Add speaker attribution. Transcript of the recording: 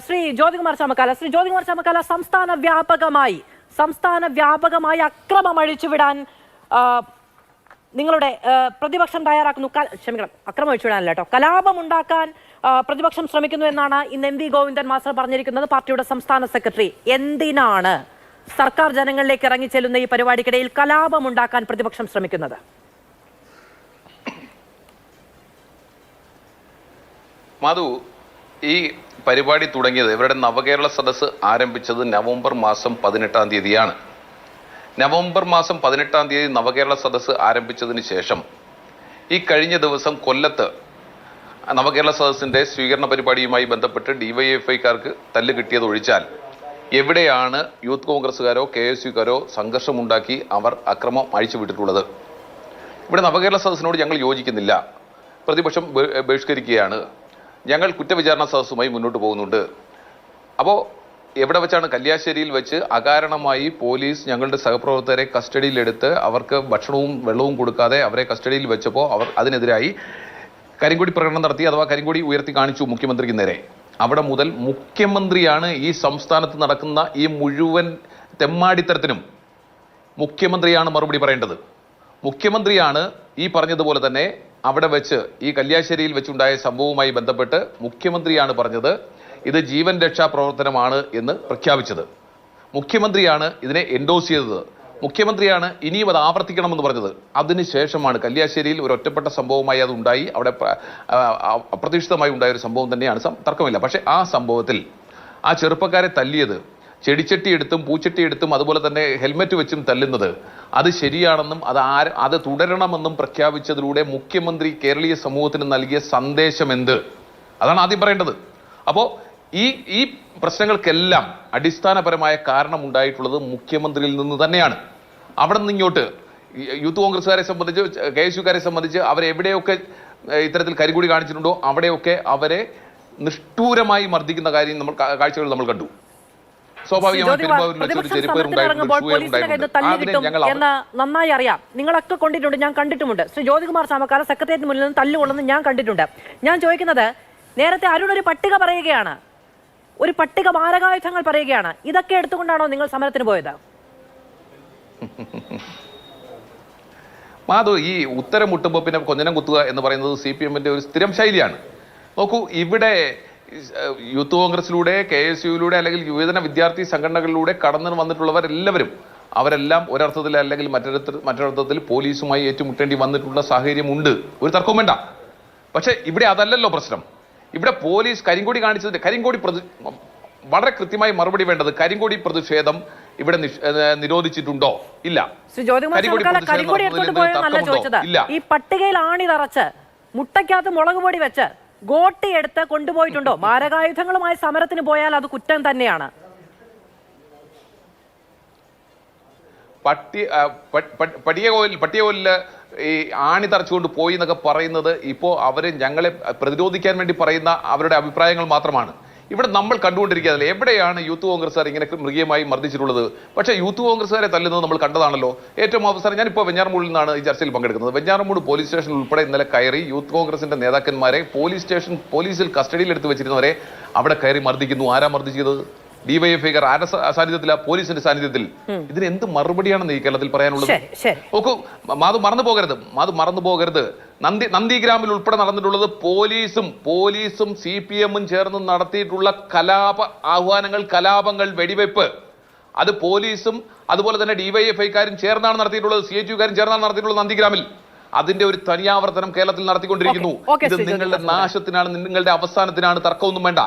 Speaker 1: ശ്രീ ജ്യോതികുമാർ ചാമക്കാല സംസ്ഥാന വ്യാപകമായി അക്രമം അഴിച്ചുവിടാൻ നിങ്ങളുടെ പ്രതിപക്ഷം തയ്യാറാക്കുന്നു. ക്ഷമിക്കണം, അക്രമം അഴിച്ചുവിടാനല്ല കേട്ടോ, കലാപമുണ്ടാക്കാൻ പ്രതിപക്ഷം ശ്രമിക്കുന്നു എന്നാണ് ഇന്ന് എം വി ഗോവിന്ദൻ മാസ്റ്റർ പറഞ്ഞിരിക്കുന്നത്, പാർട്ടിയുടെ സംസ്ഥാന സെക്രട്ടറി. എന്തിനാണ് സർക്കാർ ജനങ്ങളിലേക്ക് ഇറങ്ങിച്ചെല്ലുന്ന ഈ പരിപാടിക്കിടയിൽ കലാപമുണ്ടാക്കാൻ പ്രതിപക്ഷം ശ്രമിക്കുന്നത്?
Speaker 2: മാധു, ഈ പരിപാടി തുടങ്ങിയത്, ഇവരുടെ നവകേരള സദസ്സ് ആരംഭിച്ചത് നവംബർ മാസം 18-ാം തീയതിയാണ്. നവംബർ മാസം 18-ാം തീയതി നവകേരള സദസ്സ് ആരംഭിച്ചതിന് ശേഷം ഈ കഴിഞ്ഞ ദിവസം കൊല്ലത്ത് നവകേരള സദസ്സിന്റെ സ്വീകരണ പരിപാടിയുമായി ബന്ധപ്പെട്ട് ഡിവൈഎഫ്ഐക്കാർക്ക് തല്ല് കിട്ടിയത് ഒഴിച്ചാൽ എവിടെയാണ് യൂത്ത് കോൺഗ്രസ്സുകാരോ KSUക്കാരോ സംഘർഷമുണ്ടാക്കി അവർ അക്രമം അഴിച്ചുവിട്ടിട്ടുള്ളത്? ഇവിടെ നവകേരള സദസ്സിനോട് ഞങ്ങൾ യോജിക്കുന്നില്ല, പ്രതിപക്ഷം ബഹിഷ്കരിക്കുകയാണ്, ഞങ്ങൾ കുറ്റവിചാരണ സദസ്സുമായി മുന്നോട്ട് പോകുന്നുണ്ട്. അപ്പോൾ എവിടെ വെച്ചാണ്? കല്യാശ്ശേരിയിൽ വെച്ച് അകാരണമായി പോലീസ് ഞങ്ങളുടെ സഹപ്രവർത്തകരെ കസ്റ്റഡിയിലെടുത്ത് അവർക്ക് ഭക്ഷണവും വെള്ളവും കൊടുക്കാതെ അവരെ കസ്റ്റഡിയിൽ വെച്ചപ്പോൾ അവർ അതിനെതിരായി കരിങ്കൊടി പ്രകടനം നടത്തി, അഥവാ കരിങ്കൊടി ഉയർത്തി കാണിച്ചു മുഖ്യമന്ത്രിക്ക് നേരെ. അവിടെ മുതൽ മുഖ്യമന്ത്രിയാണ് ഈ സംസ്ഥാനത്ത് നടക്കുന്ന ഈ മുഴുവൻ തെമ്മാടിത്തരത്തിനും മുഖ്യമന്ത്രിയാണ് മറുപടി പറയേണ്ടത്. മുഖ്യമന്ത്രിയാണ് ഈ പറഞ്ഞതുപോലെ തന്നെ അവിടെ വെച്ച് ഈ കല്യാശ്ശേരിയിൽ വെച്ചുണ്ടായ സംഭവവുമായി ബന്ധപ്പെട്ട് മുഖ്യമന്ത്രിയാണ് പറഞ്ഞത് ഇത് ജീവൻ രക്ഷാ പ്രവർത്തനമാണ് എന്ന് പ്രഖ്യാപിച്ചത്. മുഖ്യമന്ത്രിയാണ് ഇതിനെ എൻഡോസ് ചെയ്തത്. മുഖ്യമന്ത്രിയാണ് ഇനിയും അത് ആവർത്തിക്കണമെന്ന് പറഞ്ഞത്. അതിനുശേഷമാണ് കല്യാശ്ശേരിയിൽ ഒരു ഒറ്റപ്പെട്ട സംഭവമായി അത് ഉണ്ടായി. അവിടെ അപ്രതീക്ഷിതമായി ഉണ്ടായ ഒരു സംഭവം തന്നെയാണ്, തർക്കമില്ല. പക്ഷെ ആ സംഭവത്തിൽ ആ ചെറുപ്പക്കാരെ തല്ലിയത് ചെടിച്ചട്ടി എടുത്തും പൂച്ചട്ടി എടുത്തും അതുപോലെ തന്നെ ഹെൽമെറ്റ് വെച്ചും തല്ലുന്നത് അത് ശരിയാണെന്നും അത് തുടരണമെന്നും പ്രഖ്യാപിച്ചതിലൂടെ മുഖ്യമന്ത്രി കേരളീയ സമൂഹത്തിന് നൽകിയ സന്ദേശം എന്ത്? അതാണ് ആദ്യം പറയേണ്ടത്. അപ്പോൾ ഈ പ്രശ്നങ്ങൾക്കെല്ലാം അടിസ്ഥാനപരമായ കാരണം ഉണ്ടായിട്ടുള്ളത് മുഖ്യമന്ത്രിയിൽ നിന്ന് തന്നെയാണ്. അവിടെ നിന്ന് ഇങ്ങോട്ട് യൂത്ത് കോൺഗ്രസ്സുകാരെ സംബന്ധിച്ച് KSUക്കാരെ സംബന്ധിച്ച് അവരെവിടെയൊക്കെ ഇത്തരത്തിൽ കരികൂടി കാണിച്ചിട്ടുണ്ടോ അവിടെയൊക്കെ അവരെ നിഷ്ഠൂരമായി മർദ്ദിക്കുന്ന കാര്യം കാഴ്ചകൾ നമ്മൾ കണ്ടു.
Speaker 1: എന്ന് നന്നായി അറിയാം, നിങ്ങളൊക്കെ കൊണ്ടിട്ടുണ്ട്, ഞാൻ കണ്ടിട്ടുമുണ്ട്. ശ്രീ ജ്യോതികുമാർ ചാമക്കാല സെക്രട്ടേറിയറ്റിന് മുന്നിൽ നിന്ന് തല്ലുകൊള്ളുന്നത് ഞാൻ കണ്ടിട്ടുണ്ട്. ഞാൻ ചോദിക്കുന്നത്, നേരത്തെ അരുൺ ഒരു പട്ടിക പറയുകയാണ്, ഒരു പട്ടിക മാരകായുധങ്ങൾ പറയുകയാണ്, ഇതൊക്കെ എടുത്തുകൊണ്ടാണോ നിങ്ങൾ സമരത്തിന് പോയത്?
Speaker 2: മാധു, ഈ ഉത്തരം മുട്ടുമ്പോൾ പിന്നെ കൊഞ്ഞനം കുത്തുക എന്ന് പറയുന്നത് CPM-ന്റെ ഒരു സ്ഥിരം ശൈലിയാണ്. നോക്കൂ, ഇവിടെ യൂത്ത് കോൺഗ്രസിലൂടെ KSUയിലൂടെ അല്ലെങ്കിൽ യുവജന വിദ്യാർത്ഥി സംഘടനകളിലൂടെ കടന്നു വന്നിട്ടുള്ളവരെല്ലാവരും അവരെല്ലാം ഒരർത്ഥത്തിൽ അല്ലെങ്കിൽ മറ്റൊരർത്ഥത്തിൽ പോലീസുമായി ഏറ്റുമുട്ടേണ്ടി വന്നിട്ടുള്ള സാഹചര്യമുണ്ട്, ഒരു തർക്കവും വേണ്ട. പക്ഷെ ഇവിടെ അതല്ലല്ലോ പ്രശ്നം. ഇവിടെ പോലീസ് കരിങ്കൊടി കാണിച്ചതിന്റെ വളരെ കൃത്യമായി മറുപടി വേണ്ടത്, കരിങ്കൊടി പ്രതിഷേധം ഇവിടെ നിരോധിച്ചിട്ടുണ്ടോ? ഇല്ല.
Speaker 1: ഈ പട്ടികയിൽ ആണിതറച്ച് മുട്ടയ്ക്കകത്ത് മുളക് പൊടി വെച്ച് ഗോട്ടി എടുത്ത് കൊണ്ടുപോയിട്ടുണ്ടോ? മാരകായുധങ്ങളുമായി സമരത്തിന് പോയാൽ അത് കുറ്റം തന്നെയാണ്.
Speaker 2: പട്ടികകോലില് ഈ ആണി തറച്ചുകൊണ്ട് പോയി എന്നൊക്കെ പറയുന്നത് ഇപ്പോൾ അവര് ഞങ്ങളെ പ്രതിരോധിക്കാൻ വേണ്ടി പറയുന്ന അവരുടെ അഭിപ്രായങ്ങൾ മാത്രമാണ്. ഇവിടെ നമ്മൾ കണ്ടുകൊണ്ടിരിക്കുകയല്ലേ, എവിടെയാണ് യൂത്ത് കോൺഗ്രസ്സുകാർ ഇങ്ങനെ മൃഗീയമായി മർദ്ദിച്ചിട്ടുള്ളത്? പക്ഷേ യൂത്ത് കോൺഗ്രസ്സുകാരെ തല്ലുന്നത് നമ്മൾ കണ്ടതാണല്ലോ. ഏറ്റവും അവസാനം ഞാനിപ്പോൾ വെഞ്ഞാറമൂടിൽ നിന്നാണ് ഈ ചർച്ചയിൽ പങ്കെടുക്കുന്നത്. വെഞ്ഞാറമൂട് പോലീസ് സ്റ്റേഷനിൽ ഉൾപ്പെടെ ഇന്നലെ കയറി യൂത്ത് കോൺഗ്രസിന്റെ നേതാക്കന്മാരെ പോലീസിൽ കസ്റ്റഡിയിൽ എടുത്ത് വെച്ചിരുന്നവരെ അവിടെ കയറി മർദ്ദിക്കുന്നു. ആരാ മർദ്ദിച്ചത്? ഡിവൈഎഫ്ഐക്കാർ. ആരുടെ സാന്നിധ്യത്തില? പോലീസിന്റെ സാന്നിധ്യത്തിൽ. ഇതിന് എന്ത് മറുപടിയാണെന്ന് ഈ കേരളത്തിൽ പറയാനുള്ളത്? നോക്കൂ മാധു, മറന്നു പോകരുത്. നന്ദിഗ്രാമിൽ ഉൾപ്പെടെ നടന്നിട്ടുള്ളത് പോലീസും CPM-ഉം ചേർന്ന് നടത്തിയിട്ടുള്ള കലാപങ്ങൾ, വെടിവെപ്പ്, അത് പോലീസും അതുപോലെ തന്നെ ഡിവൈഎഫ്ഐക്കാരും ചേർന്നാണ് നടത്തിയിട്ടുള്ളത്, CHUക്കാരും ചേർന്നാണ് നടത്തിയിട്ടുള്ളത് നന്ദിഗ്രാമിൽ. അതിന്റെ ഒരു തനിയാവർത്തനം കേരളത്തിൽ നടത്തിക്കൊണ്ടിരിക്കുന്നു. ഇത് നിങ്ങളുടെ നാശത്തിനാണ്, നിങ്ങളുടെ അവസാനത്തിനാണ്, തർക്കമൊന്നും വേണ്ട.